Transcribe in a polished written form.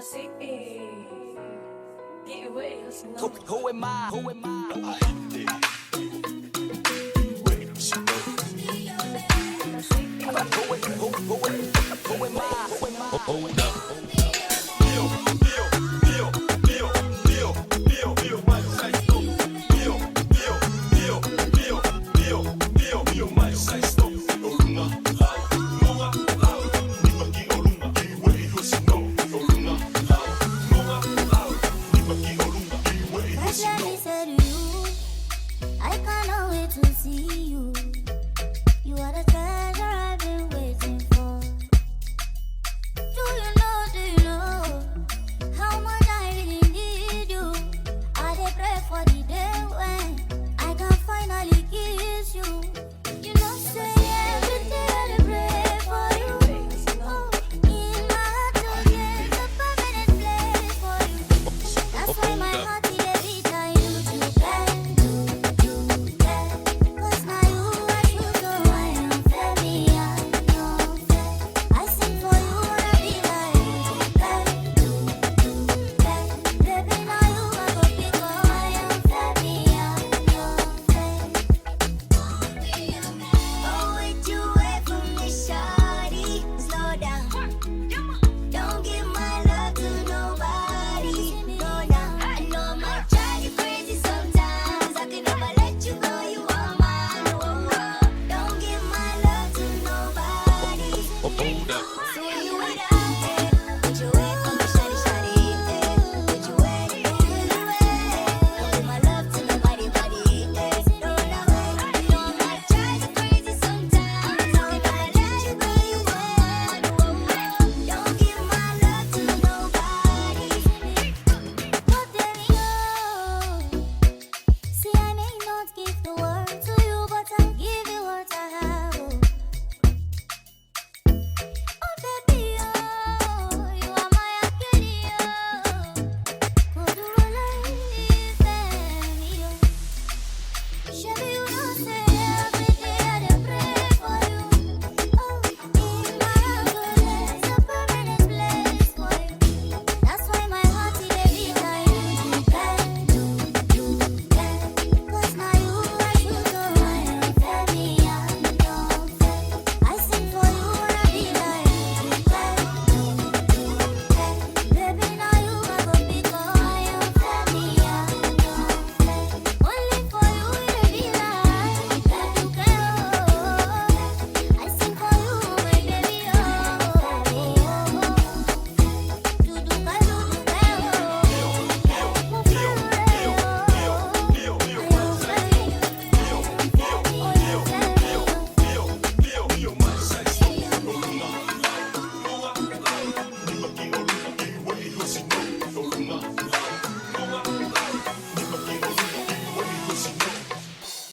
Who am I? Who am I? Who am I? Hold up. Just let me say to you, I cannot wait to see you. You are the treasure I've been waiting for. Do you know how much I really need you? I dey pray for the day when I can finally kiss you. You know, say every day I dey pray for you. Oh, in my heart, there's a permanent place for you. That's why my heart every time you bend. 'Cause now you are true, so I am fair, me, I am fair. I sing for you, wanna be like you bend. Baby, now you are go pick up, I am fair, me, I am fair. Oh, would you wait for me, shawty? Slow down. Don't give my love to nobody. Go down. I know I might drive you crazy sometimes. I could never let you go. You are mine. Oh, oh. Don't give my love to nobody. Hold up.